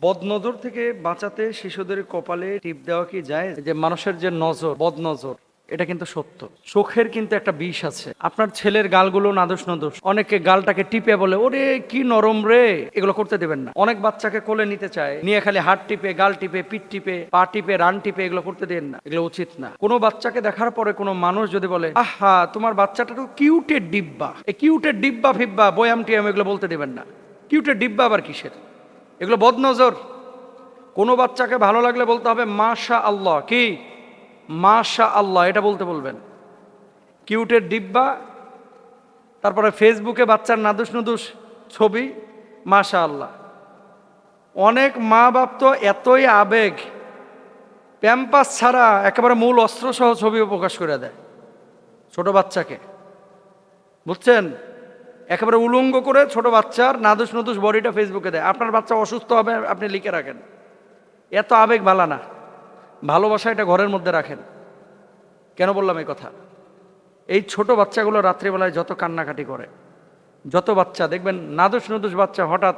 বদনজর থেকে বাঁচাতে শিশুদের কপালে টিপ দেওয়া কি যায়? যে মানুষের যে নজর, বদনজর, এটা কিন্তু সত্য। চোখের কিন্তু একটা বিষ আছে। আপনার ছেলের গালগুলো নাদোষ নদোষ, অনেকে গালটাকে টিপে বলে ওরে কি নরম রে, এগুলো করতে দেবেন না। অনেক বাচ্চাকে কোলে নিতে চায়, নিয়ে খালি হাত টিপে, গাল টিপে, পিঠ টিপে, পা টিপে, রান টিপে, এগুলো করতে দেন না, এগুলো উচিত না। কোনো বাচ্চাকে দেখার পরে কোনো মানুষ যদি বলে আহা তোমার বাচ্চাটা তো কিউটের ডিব্বা, এই কিউটের ডিব্বা ফিব্বা বয়াম টিয়াম এগুলো বলতে দেবেন না। কিউটের ডিব্বা আবার কিসের? এগুলো বদনজর। কোনো বাচ্চাকে ভালো লাগলে বলতে হবে মাশা আল্লাহ, কি মাশা আল্লাহ, এটা বলতে বলবেন। কিউটের ডিব্বা, তারপরে ফেসবুকে বাচ্চার নাদুস নুদুস ছবি, মাশা আল্লাহ। অনেক মা বাপ তো এতই আবেগ, প্যাম্পাস ছাড়া একেবারে মূল অস্ত্রসহ ছবিও প্রকাশ করে দেয় ছোট বাচ্চাকে, বুঝছেন? একেবারে উলঙ্গ করে ছোট বাচ্চার নাদুস নুদুস বডিটা ফেসবুকে দেয়। আপনার বাচ্চা অসুস্থ হবে, আপনি লিখে রাখেন। এত আবেগ ভালো না, ভালোবাসা এটা ঘরের মধ্যে রাখেন। কেন বললাম এই কথা? এই ছোট বাচ্চাগুলো রাত্রিবেলায় যত কান্নাকাটি করে, যত বাচ্চা দেখবেন নাদুস নুদুস বাচ্চা হঠাৎ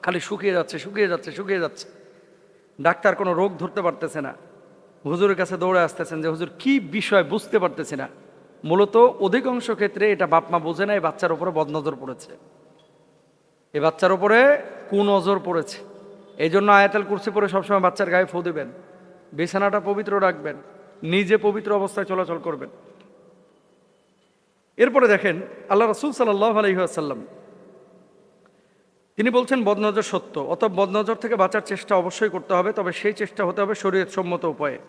খালি শুকিয়ে যাচ্ছে, শুকিয়ে যাচ্ছে, শুকিয়ে যাচ্ছে, ডাক্তার কোনো রোগ ধরতে পারতেছে না, হুজুরের কাছে দৌড়ে আসতেছেন যে হুজুর কি বিষয় বুঝতে পারতেছি না। মূলত অধিকাংশ ক্ষেত্রে এটা বাপ মা বোঝে না, এই বাচ্চার উপরে বদনজর পড়েছে, এই বাচ্চার উপরে কুনজর পড়েছে। এই জন্য আয়াতুল কুরসি পড়ে সবসময় বাচ্চার গায়ে ফু দিবেন, বিছানাটা পবিত্র রাখবেন, নিজে পবিত্র অবস্থায় চলাচল করবেন। এরপরে দেখেন আল্লাহ রাসূল সাল্লাল্লাহু আলাইহি ওয়াসাল্লাম তিনি বলছেন বদনজর সত্য, অতএব বদনজর থেকে বাঁচার চেষ্টা অবশ্যই করতে হবে, তবে সেই চেষ্টা হতে হবে শরীয়ত সম্মত উপায়ে।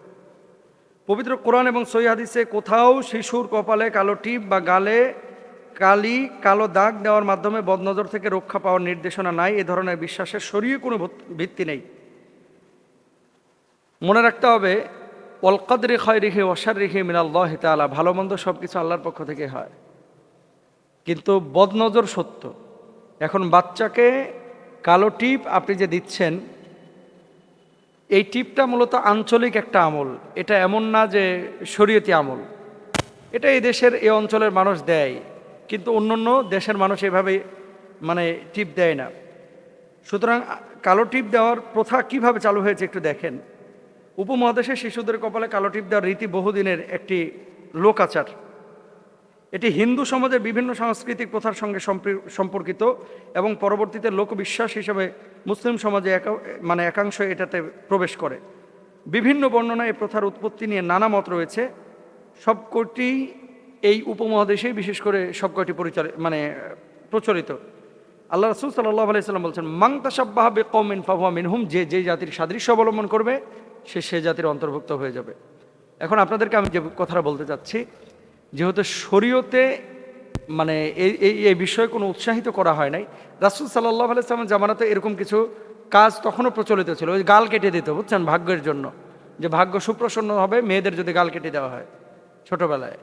পবিত্র কোরআন এবং সহিহ হাদিসে কোথাও শিশুর কপালে কালো টিপ বা গালে কালি কালো দাগ দেওয়ার মাধ্যমে বদনজর থেকে রক্ষা পাওয়ার নির্দেশনা নাই। এ ধরনের বিশ্বাসের শরীয় কোনো ভিত্তি নেই। মনে রাখতে হবে ওয়াল কদরি খায়রিহি ওয়া শাররিহি মিনাল্লাহি তাআলা, ভালো মন্দ সব কিছু আল্লাহর পক্ষ থেকে হয়, কিন্তু বদনজর সত্য। এখন বাচ্চাকে কালো টিপ আপনি যে দিচ্ছেন, এই টিপটা মূলত আঞ্চলিক একটা আমল, এটা এমন না যে শরীয়তি আমল। এটা এই দেশের এই অঞ্চলের মানুষ দেয়, কিন্তু অন্য অন্য দেশের মানুষ এভাবে মানে টিপ দেয় না। সুতরাং কালো টিপ দেওয়ার প্রথা কিভাবে চালু হয়েছে একটু দেখেন। উপমহাদেশে শিশুদের কপালে কালো টিপ দেওয়ার রীতি বহুদিনের একটি লোকাচার। এটি হিন্দু সমাজের বিভিন্ন সাংস্কৃতিক প্রথার সঙ্গে সম্পর্কিত এবং পরবর্তীতে লোকবিশ্বাস হিসেবে মুসলিম সমাজে একাংশ এটাতে প্রবেশ করে। বিভিন্ন বর্ণনায় এই প্রথার উৎপত্তি নিয়ে নানা মত রয়েছে। সবকটি এই উপমহাদেশেই বিশেষ করে সবকটি প্রচলিত। আল্লাহ রাসূল সাল্লাল্লাহু আলাইহি ওয়াসাল্লাম বলছেন মান তাশাব্বাহা বিকওমিন ফাহুয়া মিনহুম, যে জাতির সাদৃশ্য অবলম্বন করবে সে জাতির অন্তর্ভুক্ত হয়ে যাবে। এখন আপনাদেরকে আমি যে কথাটা বলতে চাচ্ছি, যেহেতু শরীয়তে এই বিষয়ে কোনো উৎসাহিত করা হয় নাই, রাসূল সাল্লাল্লাহু আলাইহি ওয়াসাল্লামের জামানাতে এরকম কিছু কাজ তখনও প্রচলিত ছিল। ওই গাল কেটে দিত, বুঝছেন, ভাগ্যের জন্য, যে ভাগ্য সুপ্রসন্ন হবে মেয়েদের যদি গাল কেটে দেওয়া হয় ছোটবেলায়।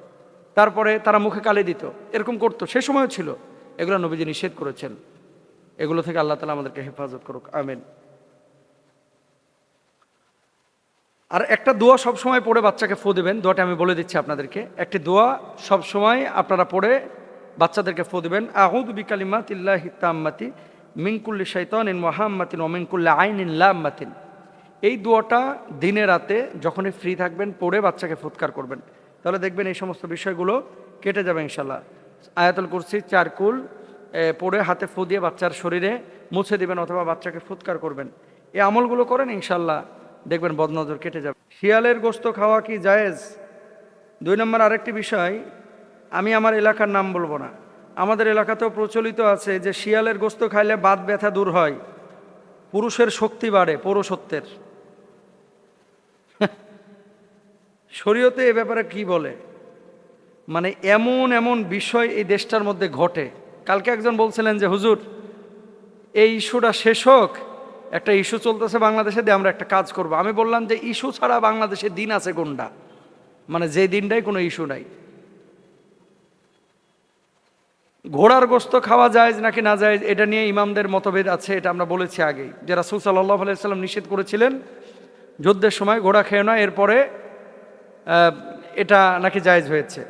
তারপরে তারা মুখে কালি দিত, এরকম করতো, সে সময়ও ছিল। এগুলো নবীজি নিষেধ করেছেন। এগুলো থেকে আল্লাহ তাআলা আমাদেরকে হেফাজত করুক, আমিন। আর একটা দোয়া সবসময় পড়ে বাচ্চাকে ফু দেবেন, দোয়াটা আমি বলে দিচ্ছি আপনাদেরকে। একটি দোয়া সবসময় আপনারা পড়ে বাচ্চাদেরকে ফু দেবেন, আউযু বিকালিমাতিল্লাহি তাম্মাতি মিন কুল্লি শাইতানিন ওয়া হাম্মাতিন ওয়া মিন কুল্লি আইনিন লাম্মাতিন। এই দোয়াটা দিনে রাতে যখনই ফ্রি থাকবেন পড়ে বাচ্চাকে ফুৎকার করবেন, তাহলে দেখবেন এই সমস্ত বিষয়গুলো কেটে যাবে ইনশাল্লাহ। আয়াতুল কুরসি 4 কুল পড়ে হাতে ফু দিয়ে বাচ্চার শরীরে মুছে দিবেন অথবা বাচ্চাকে ফুৎকার করবেন। এই আমলগুলো করেন, ইনশাল্লাহ দেখবেন বদনজর কেটে যাবে। শিয়ালের গোশত খাওয়া কি জায়েজ? 2 নম্বর আরেকটি বিষয়, আমি আমার এলাকার নাম বলবো না, আমাদের এলাকাতেও প্রচলিত আছে যে শিয়ালের গোশত খাইলে বাত ব্যথা দূর হয়, পুরুষের শক্তি বাড়ে, পৌরসত্বের। শরীয়তে এ ব্যাপারে কি বলে? এমন এমন বিষয় এই দেশটার মধ্যে ঘটে। কালকে একজন বলছিলেন যে হুজুর এই ইস্যুটা শেষ হোক, একটা ইস্যু চলতেছে বাংলাদেশে, দিয়ে আমরা একটা কাজ করব। আমি বললাম যে ইস্যু ছাড়া বাংলাদেশে দিন আছে কোনটা? যে দিনটাই কোনো ইস্যু নাই। ঘোড়ার গোশত খাওয়া যায় নাকি না যায়, এটা নিয়ে ইমামদের মতভেদ আছে, এটা আমরা বলেছি আগেই, যে রাসূল সাল্লাল্লাহু আলাইহি ওয়াসাল্লাম নিষেধ করেছিলেন যুদ্ধের সময় ঘোড়া খেয়ে না, এরপরে এটা নাকি জায়েজ হয়েছে।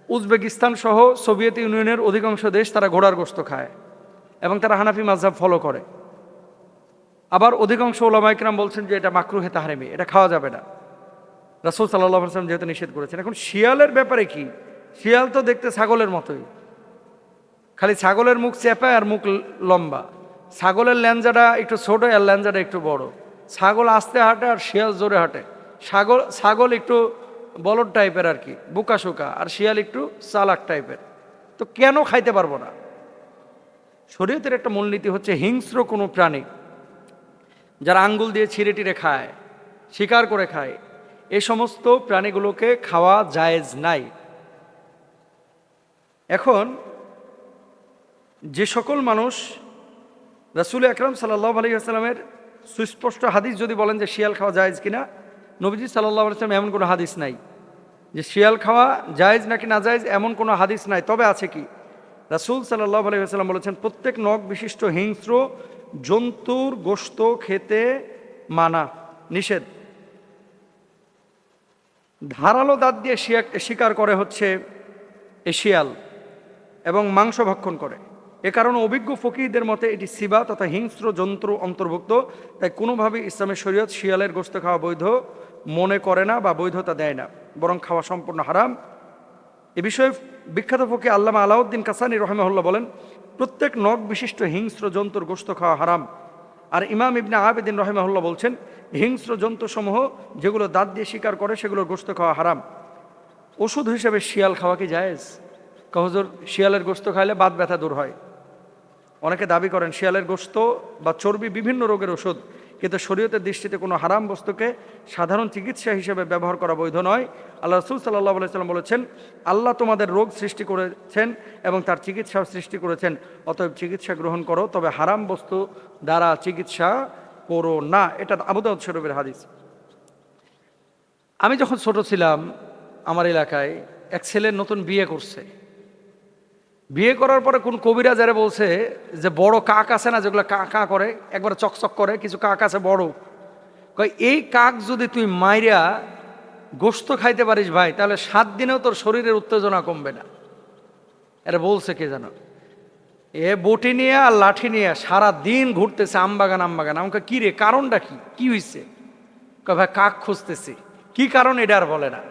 উজবেকিস্তান সহ সোভিয়েত ইউনিয়নের অধিকাংশ দেশ তারা ঘোড়ার গোশত খায় এবং তারা হানাফি মাযহাব ফলো করে। আবার অধিকাংশ ওলামা ইকরাম বলছেন যে এটা মাকরুহে তাহরিমি, এটা খাওয়া যাবে না। রাসূল সাল্লাল্লাহু আলাইহি ওয়াসাল্লাম যেহেতু নিষেধ করেছেন। এখন শিয়ালের ব্যাপারে কি? শিয়াল তো দেখতে ছাগলের মতোই, খালি ছাগলের মুখ চেপা আর মুখ লম্বা। ছাগলের ল্যাঞ্জাটা একটু ছোট আর ল্যাঞ্জাটা একটু বড়। ছাগল আস্তে হাঁটে আর শিয়াল জোরে হাঁটে। ছাগল একটু বলদ টাইপের আর কি, বোকাশোকা, আর শিয়াল একটু চালাক টাইপের। তো কেন খাইতে পারবো না? শরীয়তের একটা মূলনীতি হচ্ছে হিংস্র কোনো প্রাণী যারা আঙ্গুল দিয়ে ছিঁড়ে টিড়ে খায়, শিকার করে খায়, এই সমস্ত প্রাণীগুলোকে খাওয়া জায়েজ নাই। এখন যে সকল মানুষ রাসূল আকরাম সাল্লাল্লাহু আলাইহি ওয়াসাল্লামের সুস্পষ্ট হাদিস যদি বলেন যে শিয়াল খাওয়া জায়েজ কিনা, নবীজি সাল্লাল্লাহু আলাইহি ওয়াসাল্লাম এমন কোনো হাদিস নাই যে শিয়াল খাওয়া জায়েজ নাকি না জায়েজ, এমন কোনো হাদিস নাই। তবে আছে কি, রাসূল সাল্লাল্লাহু আলাইহি ওয়াসাল্লাম বলেছেন প্রত্যেক নখ বিশিষ্ট হিংস্র জন্তুর গোশত খেতে মানা, নিষেধ। ধারালো দাঁত দিয়ে শিকার করে হচ্ছে এ শিয়াল এবং মাংস ভক্ষণ করে। এ কারণে অভিজ্ঞ ফকিহদের মতে এটি সিবা তথা হিংস্র জন্তু অন্তর্ভুক্ত। তাই কোনোভাবেই ইসলামের শরীয়ত শিয়ালের গোশত খাওয়া বৈধ মনে করে না বা বৈধতা দেয় না, বরং খাওয়া সম্পূর্ণ হারাম। এ বিষয়ে বিখ্যাত ফকিহ আল্লামা আলাউদ্দিন কাসানি রহিমাহুল্লাহ বলেন, প্রত্যেক নখ বিশিষ্ট হিংস্র জন্তুর গোশত খাওয়া হারাম। আর ইমাম ইবনে আবেদিন রহিমাহুল্লাহ বলছেন, হিংস্র জন্তুসমূহ যেগুলো দাঁত দিয়ে শিকার করে সেগুলোর গোশত খাওয়া হারাম। ওষুধ হিসেবে শিয়াল খাওয়া কি জায়েজ? হুজুর, শিয়ালের গোশত খাইলে বাত ব্যথা দূর হয়। অনেকে দাবি করেন শিয়ালের গোশত বা চর্বি বিভিন্ন রোগের ওষুধ, কিন্তু শরীয়তের দৃষ্টিতে কোনো হারাম বস্তুকে সাধারণ চিকিৎসা হিসেবে ব্যবহার করা বৈধ নয়। আল্লাহ রাসূল সাল্লাল্লাহু আলাইহি ওয়াসাল্লাম বলেছেন, আল্লাহ তোমাদের রোগ সৃষ্টি করেছেন এবং তার চিকিৎসাও সৃষ্টি করেছেন, অতএব চিকিৎসা গ্রহণ করো, তবে হারাম বস্তু দ্বারা চিকিৎসা করো না। এটা আবু দাউদ শরীফের হাদিস। আমি যখন ছোট ছিলাম, আমার এলাকায় এক ছেলে নতুন বিয়ে করছে। বিয়ে করার পরে কোন কবিরা যারা বলছে যে বড় কাক আছে না, যেগুলো কা কা করে, একবার চকচক করে, কিছু কাক আছে বড়, কয় এই কাক যদি তুই মাইরা গোশত খাইতে পারিস ভাই, তাহলে 7 দিনেও তোর শরীরের উত্তেজনা কমবে না। এটা বলছে কে জানো? এ বটি নিয়ে আর লাঠি নিয়ে সারা দিন ঘুরতেছে আমবাগান আমবাগান। আমাকে কি রে, কারণটা কি, কি হয়েছে? কয় ভাই কাক খুঁজতেছি। কি কারণ এটা আর বলে না।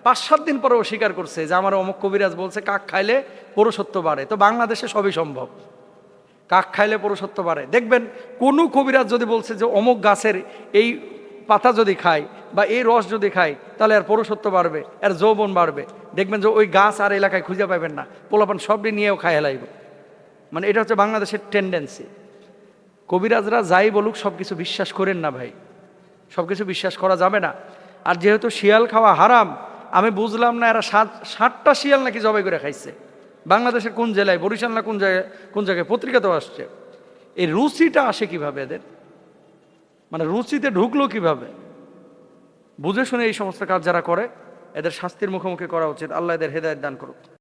5-7 দিন পরে ও স্বীকার করছে যে আমার অমুক কবিরাজ বলছে কাক খাইলে পুরুষত্ব বাড়ে। তো বাংলাদেশে সবই সম্ভব, কাক খাইলে পুরুষত্ব বাড়ে। দেখবেন কোনো কবিরাজ যদি বলছে যে অমুক গাছের এই পাতা যদি খায় বা এই রস যদি খায় তাহলে আর পুরুষত্ব বাড়বে, আর যৌবন বাড়বে, দেখবেন যে ওই গাছ আর এলাকায় খুঁজে পাবেন না, পোলাপান সবই নিয়েও খায় হেলাইব। মানে এটা হচ্ছে বাংলাদেশের টেন্ডেন্সি। কবিরাজরা যাই বলুক সব কিছু বিশ্বাস করেন না ভাই, সব কিছু বিশ্বাস করা যাবে না। আর যেহেতু শিয়াল খাওয়া হারাম, আমি বুঝলাম না এরা 60টা শিয়াল নাকি জবাই করে খাইছে। বাংলাদেশের কোন জেলায়, বরিশাল না কোন জায়গায় পত্রিকাতেও আসছে। এই রুচিটা আসে কিভাবে এদের, মানে রুচিতে ঢুকলো কিভাবে? বুঝে শুনে এই সমস্ত কাজ যারা করে এদের শাস্তির মুখোমুখি করা উচিত। আল্লাহ এদের হেদায়েত দান করুক।